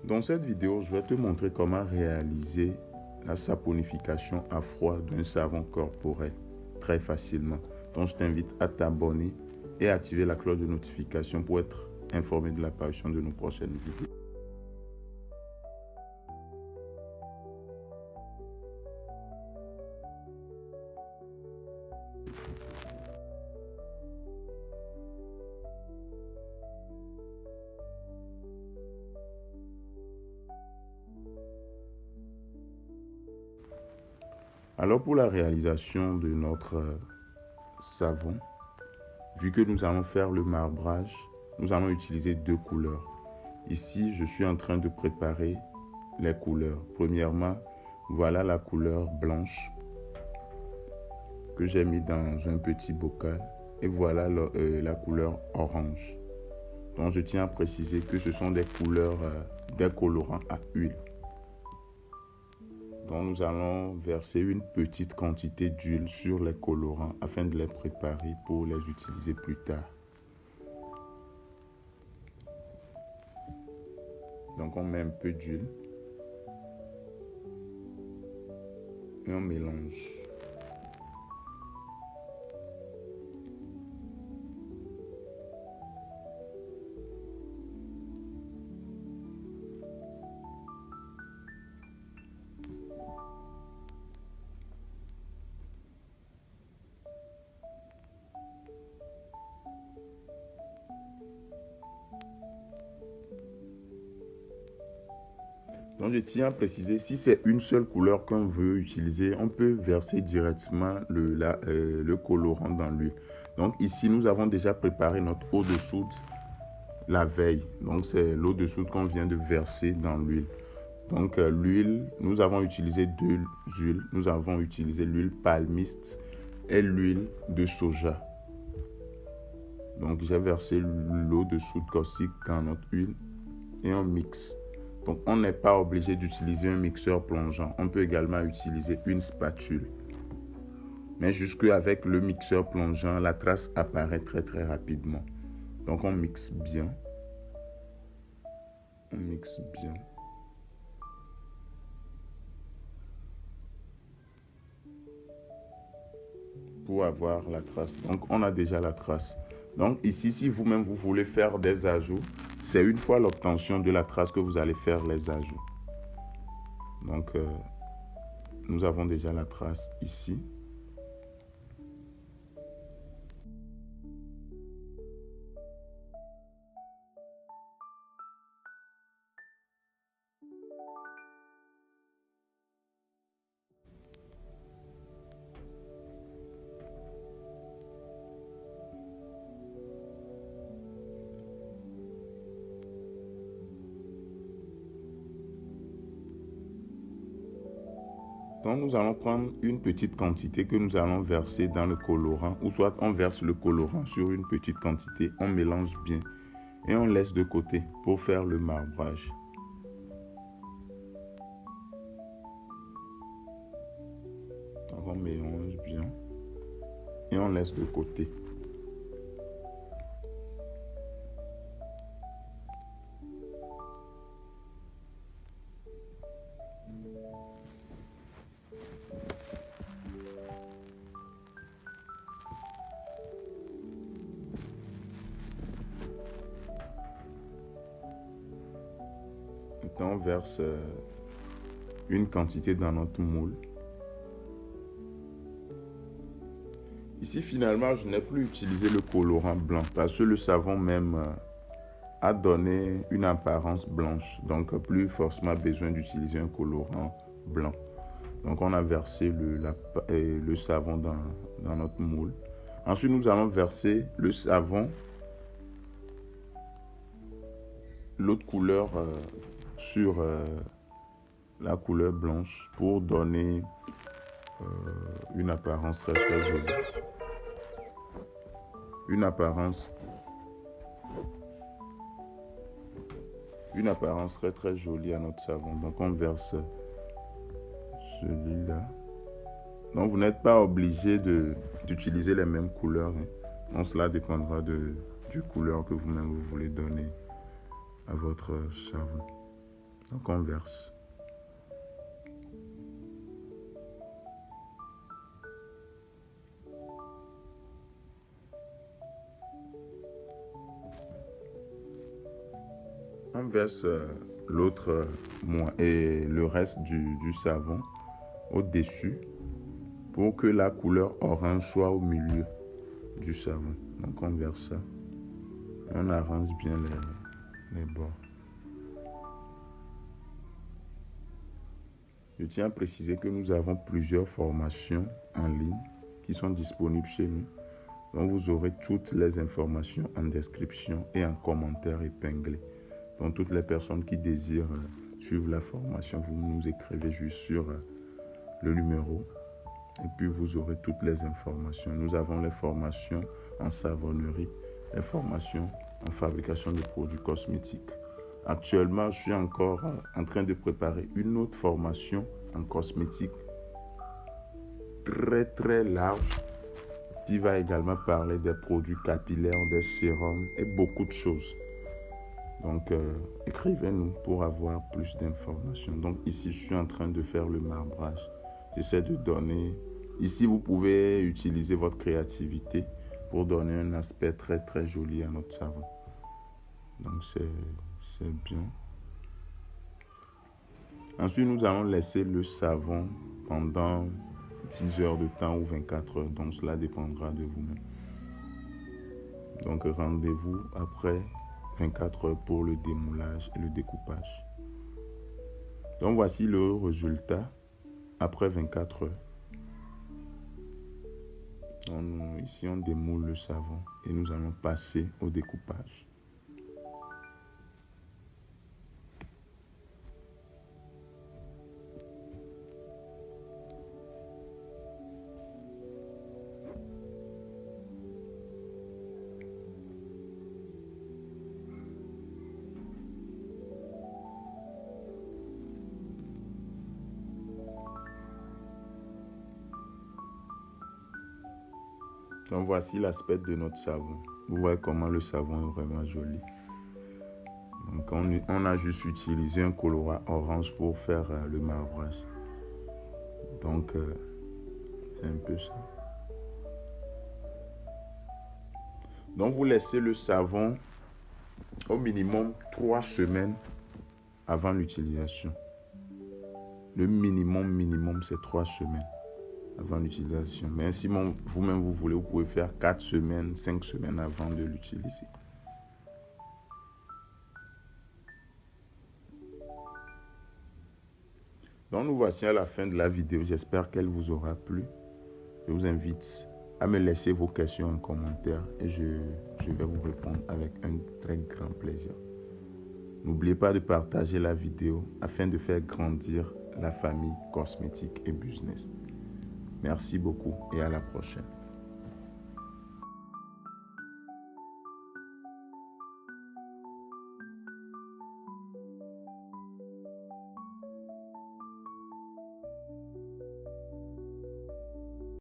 Dans cette vidéo, je vais te montrer comment réaliser la saponification à froid d'un savon corporel très facilement. Donc, je t'invite à t'abonner et à activer la cloche de notification pour être informé de l'apparition de nos prochaines vidéos. Alors, pour la réalisation de notre savon, vu que nous allons faire le marbrage, nous allons utiliser deux couleurs. Ici, je suis en train de préparer les couleurs. Premièrement, voilà la couleur blanche que j'ai mis dans un petit bocal. Et voilà la couleur orange. Donc, je tiens à préciser que ce sont des couleurs, des colorants à huile. Donc, nous allons verser une petite quantité d'huile sur les colorants afin de les préparer pour les utiliser plus tard. Donc, on met un peu d'huile et on mélange. Donc, je tiens à préciser, si c'est une seule couleur qu'on veut utiliser, on peut verser directement le colorant dans l'huile. Donc, ici, nous avons déjà préparé notre eau de soude la veille. Donc, c'est l'eau de soude qu'on vient de verser dans l'huile. Donc, l'huile, nous avons utilisé deux huiles. Nous avons utilisé l'huile palmiste et l'huile de soja. Donc, j'ai versé l'eau de soude caustique dans notre huile et on mixe. Donc, on n'est pas obligé d'utiliser un mixeur plongeant. On peut également utiliser une spatule. Mais jusqu'avec le mixeur plongeant, la trace apparaît très rapidement. Donc, on mixe bien. On mixe bien. Pour avoir la trace. Donc, on a déjà la trace. Donc, ici, si vous-même, vous voulez faire des ajouts, c'est une fois l'obtention de la trace que vous allez faire les ajouts. Donc, nous avons déjà la trace ici. Donc, nous allons prendre une petite quantité que nous allons verser dans le colorant, ou soit on verse le colorant sur une petite quantité, on mélange bien et on laisse de côté pour faire le marbrage. Donc, on mélange bien et on laisse de côté. Maintenant, on verse une quantité dans notre moule. Ici, finalement, je n'ai plus utilisé le colorant blanc parce que le savon même a donné une apparence blanche. Donc, plus forcément besoin d'utiliser un colorant blanc. Donc, on a versé le savon dans notre moule. Ensuite, nous allons verser le savon, l'autre couleur sur la couleur blanche pour donner une apparence très jolie. Une apparence très jolie à notre savon. Donc, on verse celui-là. Donc, vous n'êtes pas obligé d'utiliser les mêmes couleurs. Donc, cela dépendra du couleur que vous-même vous voulez donner à votre savon. Donc on verse. On verse l'autre et le reste du savon au-dessus pour que la couleur orange soit au milieu du savon. Donc on verse ça. On arrange bien les bords. Je tiens à préciser que nous avons plusieurs formations en ligne qui sont disponibles chez nous. Donc vous aurez toutes les informations en description et en commentaire épinglé. Donc toutes les personnes qui désirent suivre la formation, vous nous écrivez juste sur le numéro et puis vous aurez toutes les informations. Nous avons les formations en savonnerie, les formations en fabrication de produits cosmétiques. Actuellement, je suis encore en train de préparer une autre formation en cosmétique très très large qui va également parler des produits capillaires, des sérums et beaucoup de choses. Donc, écrivez-nous pour avoir plus d'informations. Donc, ici, je suis en train de faire le marbrage. J'essaie de donner... Ici, vous pouvez utiliser votre créativité pour donner un aspect très, très joli à notre savon. Donc, c'est bien. Ensuite, nous allons laisser le savon pendant 10 heures de temps ou 24 heures. Donc, cela dépendra de vous-même. Donc, rendez-vous après 24 heures pour le démoulage et le découpage. Donc, voici le résultat après 24 heures. Donc, ici, on démoule le savon et nous allons passer au découpage. Donc voici l'aspect de notre savon. Vous voyez comment le savon est vraiment joli. Donc on a juste utilisé un colorant orange pour faire le marbrage. Donc c'est un peu ça. Donc vous laissez le savon au minimum 3 semaines avant l'utilisation. Le minimum c'est 3 semaines avant l'utilisation. Mais si vous-même vous voulez, vous pouvez faire 4 semaines, 5 semaines avant de l'utiliser. Donc nous voici à la fin de la vidéo. J'espère qu'elle vous aura plu. Je vous invite à me laisser vos questions en commentaire et je vais vous répondre avec un très grand plaisir. N'oubliez pas de partager la vidéo afin de faire grandir la famille cosmétique et business. Merci beaucoup et à la prochaine.